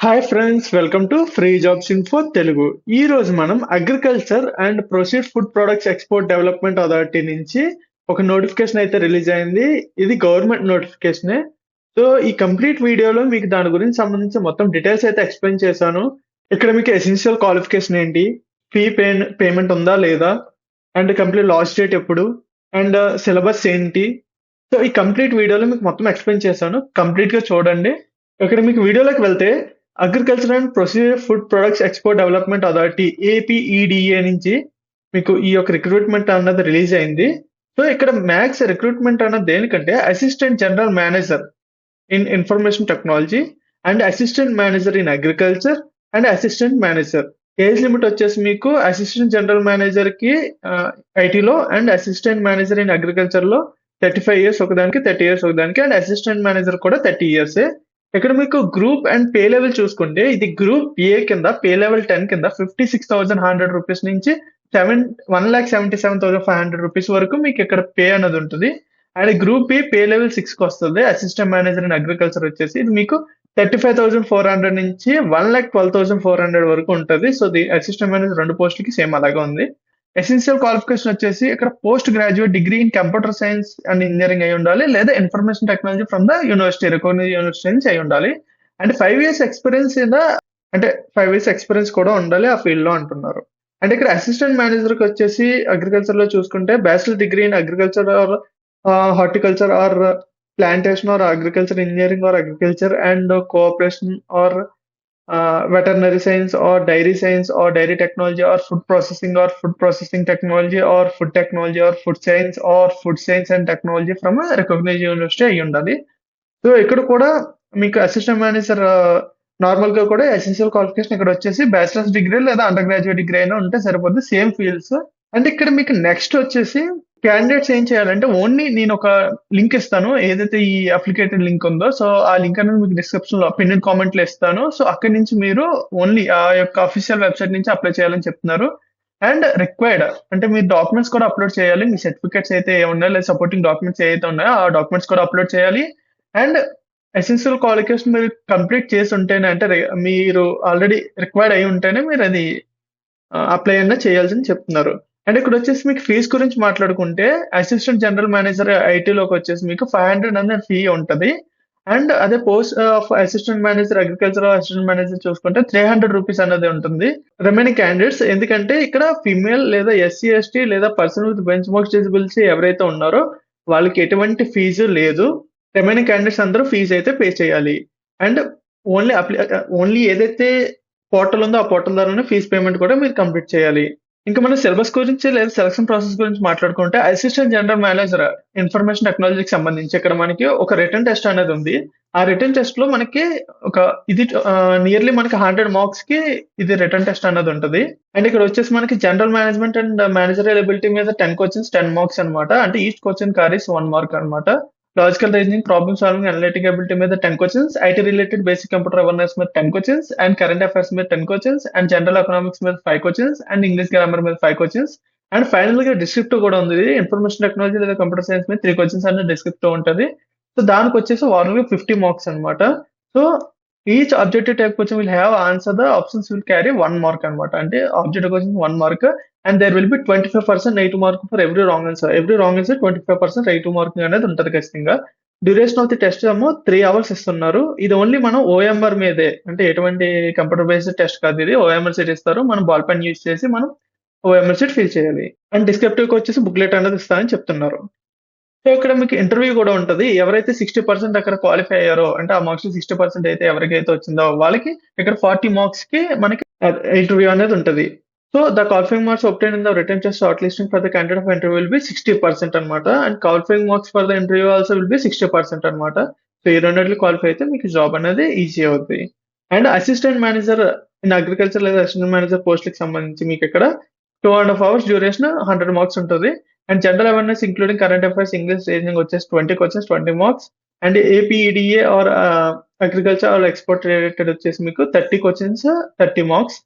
Hi friends, welcome to free jobs info Telugu. ఈ రోజు మనం agriculture and proceed food products export development authority నుంచి ఒక నోటిఫికేషన్ అయితే రిలీజ్ అయింది. ఇది గవర్నమెంట్ నోటిఫికేషనే. సో ఈ కంప్లీట్ వీడియోలో మీకు దాని గురించి సంబంధించి మొత్తం డీటెయిల్స్ అయితే ఎక్స్ప్లెయిన్ చేశాను. ఇక్కడ మీకు ఎసెన్షియల్ క్వాలిఫికేషన్ ఏంటి, ఫీ పేమెంట్ ఉందా లేదా, అండ్ కంప్లీట్ లాస్ట్ డేట్ ఎప్పుడు, అండ్ సిలబస్ ఏంటి. సో ఈ కంప్లీట్ వీడియోలో మీకు మొత్తం ఎక్స్ప్లెయిన్ చేశాను. కంప్లీట్ గా చూడండి. ఇక్కడ మీకు వీడియోలోకి వెళ్తే agriculture and procedure food products export development authority APEDA నుంచి మీకు ఈ యొక్క రిక్రూట్మెంట్ అన్నది రిలీజ్ అయింది. సో ఇక్కడ మ్యాక్స్ రిక్రూట్మెంట్ అన్నది దేనికంటే assistant general manager in information technology and assistant manager in agriculture and assistant manager. Age limit వచ్చేసి మీకు అసిస్టెంట్ జనరల్ మేనేజర్ కి ఐటీలో and assistant manager in agriculture లో 35 years ఒకదానికి, 30 years ఒకదానికి, అండ్ అసిస్టెంట్ మేనేజర్ కూడా 30 years. ఇక్కడ మీకు గ్రూప్ అండ్ పే లెవెల్ చూసుకుంటే ఇది గ్రూప్ ఏ కింద పే లెవెల్ 10 కింద 56,100 రూపీస్ నుంచి 1,77,500 రూపీస్ వరకు మీకు ఇక్కడ పే అనేది ఉంటుంది. And group B pay level 6 కి వస్తుంది. అసిస్టెంట్ మేనేజర్ ఇన్ అగ్రికల్చర్ వచ్చేసి ఇది మీకు 35,400 నుంచి 1,12,400 వరకు ఉంటుంది. సో ది అసిస్టెంట్ మేనేజర్ రెండు పోస్టులకి సేమ్ అలాగే ఉంది. ఎసెన్షియల్ క్వాలిఫికేషన్ వచ్చేసి ఇక్కడ post graduate degree in computer science and engineering అయి ఉండాలి, లేదా information technology from the university, recognized university నుంచి అయి ఉండాలి. And 5 years experience in the అంటే 5 years ఎక్స్పీరియన్స్ కూడా ఉండాలి ఆ ఫీల్డ్ లో అంటున్నారు. అంటే ఇక్కడ అసిస్టెంట్ మేనేజర్ కి వచ్చేసి అగ్రికల్చర్ లో చూసుకుంటే bachelor degree in agriculture or horticulture or plantation or agriculture engineering or agriculture and cooperation or veterinary science or dairy technology or food processing technology or food science and technology from a recognized university అయి ఉండాలి. So ఇక్కడ కూడా మీకు assistant manager normal గా కూడా essential qualification ఇక్కడ వచ్చేసి bachelors degree లేదా అండర్ గ్రాడ్యుయేట్ డిగ్రీ అయినా ఉంటే సరిపోతుంది, సేమ్ ఫీల్డ్స్. అంటే ఇక్కడ మీకు నెక్స్ట్ వచ్చేసి క్యాండిడేట్స్ ఏం చేయాలంటే ఓన్లీ నేను ఒక లింక్ ఇస్తాను, ఏదైతే ఈ అప్లికేటెడ్ లింక్ ఉందో సో ఆ లింక్ అనేది మీకు డిస్క్రిప్షన్ లో పిన్ కామెంట్ లో ఇస్తాను. సో అక్కడి నుంచి మీరు ఓన్లీ ఆ యొక్క అఫీషియల్ వెబ్సైట్ నుంచి అప్లై చేయాలని చెప్తున్నారు. అండ్ రిక్వైర్డ్ అంటే మీ డాక్యుమెంట్స్ కూడా అప్లోడ్ చేయాలి. మీ సర్టిఫికేట్స్ అయితే ఏ ఉన్నాయో లేదా సపోర్టింగ్ డాక్యుమెంట్స్ ఏదైతే ఉన్నాయో ఆ డాక్యుమెంట్స్ కూడా అప్లోడ్ చేయాలి. అండ్ ఎసెన్షియల్ క్వాలిఫికేషన్ మీరు కంప్లీట్ చేసి ఉంటేనే అంటే మీరు ఆల్రెడీ రిక్వైర్డ్ అయి ఉంటేనే మీరు అది అప్లై అయినా చేయాల్సింది చెప్తున్నారు. అండ్ ఇక్కడ వచ్చేసి మీకు ఫీజు గురించి మాట్లాడుకుంటే అసిస్టెంట్ జనరల్ మేనేజర్ ఐటీలోకి వచ్చేసి మీకు 500 అనేది ఫీ ఉంటుంది. అండ్ అదే post of assistant manager agriculture assistant manager చూసుకుంటే 300 రూపీస్ అనేది ఉంటుంది. రిమైనింగ్ క్యాండిడేట్స్ ఎందుకంటే ఇక్కడ ఫీమేల్ లేదా ఎస్సీ ఎస్టీ లేదా person with bench marks disability ఎవరైతే ఉన్నారో వాళ్ళకి ఎటువంటి ఫీజు లేదు. రిమైనింగ్ క్యాండిడేట్స్ అందరూ ఫీజు అయితే పే చేయాలి. అండ్ ఓన్లీ ఏదైతే పోర్టల్ ఉందో ఆ పోర్టల్ ద్వారానే ఫీజు పేమెంట్ కూడా మీరు కంప్లీట్ చేయాలి. ఇంకా మనం సిలబస్ గురించి లేదా సెలక్షన్ ప్రాసెస్ గురించి మాట్లాడుకుంటే అసిస్టెంట్ జనరల్ మేనేజర్ ఇన్ఫర్మేషన్ టెక్నాలజీకి సంబంధించి ఇక్కడ మనకి ఒక రిటర్న్ టెస్ట్ అనేది ఉంది. ఆ రిటర్న్ టెస్ట్ లో మనకి ఇది నియర్లీ మనకి 100 మార్క్స్ కి ఇది రిటర్న్ టెస్ట్ అనేది ఉంటుంది. అండ్ ఇక్కడ వచ్చేసి మనకి general management and managerial ability మీద 10 క్వశ్చన్స్ 10 మార్క్స్ అనమాట. అంటే ఈచ్ క్వశ్చన్ క్యారీస్ 1 మార్క్ అనమాట. Logical reasoning, problem solving, analytic ability మీద 10 questions, IT related basic computer awareness మీద 10 క్వశ్చన్స్, అండ్ కరెంట్ అఫైర్స్ మీద 10 క్వశ్చన్స్, అండ్ జనరల్ ఎకనామిక్స్ మీద 5 questions, and English grammar మీద 5 questions. And final గా descriptive కూడా ఉంది. Information technology లేదా కంప్యూటర్ సైన్స్ మీద 3 క్వశ్చన్స్ అనేది డిస్క్రిప్టివ్ ఉంటుంది. సో దానికి వచ్చేసి ఓవరాల్ 50 మార్క్స్ అనమాట. So each objective type question will have answer the options will carry 1 mark అనమాట. అంటే objective question 1 mark and there will be 25% right mark for every wrong answer. 25% right marking అనేది ఉంటుంది ఖచ్చితంగా. Duration of the test ఏమో 3 hours ఇస్తున్నారు. ఇది only మనం OMR మీదే, అంటే ఎటువంటి కంప్యూటర్ బేస్డ్ టెస్ట్ కాదు, ఇది ఓఎంఆర్ సీట్ ఇస్తారు. మనం బాల్ పెన్ యూజ్ చేసి మనం ఓఎంఆర్ సీట్ ఫిల్ చేయాలి. అండ్ డిస్క్రిప్టివ్ వచ్చేసి బుక్లెట్ అనేది ఇస్తారని చెప్తున్నారు. సో ఇక్కడ మీకు ఇంటర్వ్యూ కూడా ఉంటుంది. ఎవరైతే 60% అక్కడ క్వాలిఫై అయ్యారో అంటే ఆ మార్క్స్ 60% అయితే ఎవరికైతే వచ్చిందో వాళ్ళకి ఇక్కడ 40 మార్క్స్ కి మనకి ఇంటర్వ్యూ అనేది ఉంటుంది. So the qualifying marks obtained in the written test shortlisting for the candidate of interview will be 60% అనమాట. And qualifying marks for the interview also will be 60% అనమాట. సో ఈ రెండింటిలో క్వాలిఫై అయితే మీకు జాబ్ అనేది ఈజీ అవుతుంది. And assistant manager in agriculture లేదా assistant manager పోస్ట్కి సంబంధించి మీకు ఇక్కడ 2.5 hours డ్యూరేషన్ 100 మార్క్స్ ఉంటుంది. And general awareness including current affairs English reasoning వచ్చేసి 20 questions 20 marks. And APEDA are agriculture are export related వచ్చేసి మీకు 30 questions 30 marks.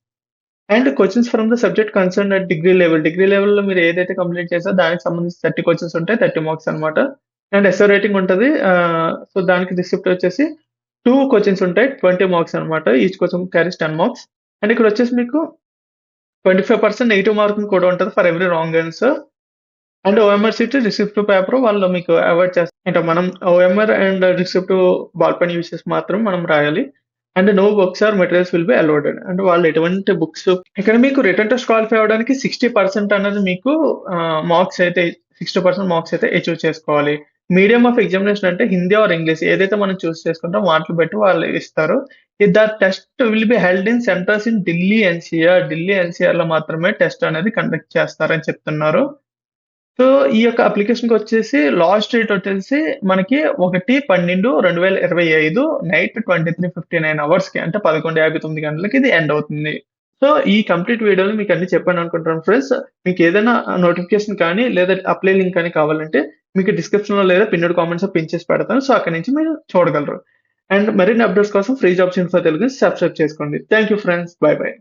And questions from the subject concern at degree లెవెల్లో మీరు ఏదైతే కంప్లీట్ చేసారో దానికి సంబంధించి 30 క్వశ్చన్స్ ఉంటాయి, 30 మార్క్స్ అనమాట. అండ్ ఎస్ఏ రేటింగ్ ఉంటుంది. సో దానికి డిస్క్రిప్ట్ వచ్చేసి 2 క్వెషన్స్ ఉంటాయి. 20 మార్క్స్ అన్నమాట. Each question carries 10 marks. And ఇక్కడ వచ్చేసి మీకు 25% నెగెటివ్ మార్కింగ్ కూడా ఉంటది for every wrong answer. And OMR sheet, descriptive paper వాళ్ళు మీకు అవాయిడ్ చేస్తారు. అంటే మనం OMR and descriptive ball pen use చేసి మాత్రం మనం రాయాలి. And no books or materials will be allowed. అంటే వాళ్ళు ఎటువంటి బుక్స్ ఇక్కడ మీకు రిటర్న్ టెస్ట్ క్వాలిఫై అవ్వడానికి 60% అనేది మీకు మార్క్స్ అయితే 60% మార్క్స్ అయితే అచీవ్ చేసుకోవాలి. మీడియం ఆఫ్ ఎగ్జామినేషన్ అంటే హిందీ ఆర్ ఇంగ్లీష్ ఏదైతే మనం చూస్ చేసుకుంటాం వాటిని బట్టి వాళ్ళు ఇస్తారు. The test will be held in centres in Delhi NCR. Delhi NCR లో మాత్రమే టెస్ట్ అనేది కండక్ట్ చేస్తారని చెప్తున్నారు. సో, ఈ యొక్క అప్లికేషన్‌కొచ్చేసి లాస్ట్ డేట్ వచ్చేసి మనకి 1/12/2025 నైట్ 23:59 అవర్స్‌కి అంటే 11:59 గంటలకి ఇది ఎండ్ అవుతుంది. సో, ఈ కంప్లీట్ వీడియోలో మీకు అన్నీ చెప్పాననుకుంటున్నాను ఫ్రెండ్స్. మీకేదైనా నోటిఫికేషన్ కానీ, లేదా అప్లై లింక్ కానీ కావాలంటే మీకు డిస్క్రిప్షన్‌లో లేదా పిన్నెడ్ కామెంట్స్‌లో పిన్ చేసి పెడతాను. సో, అక్కడి నుంచి మీరు చూడగలరు. అండ్ మరిన్ని అప్డేట్స్ కోసం ఫ్రీ జాబ్స్ ఇన్ఫో తెలుగుని సబ్స్క్రైబ్ చేసుకోండి. Thank you friends. By by.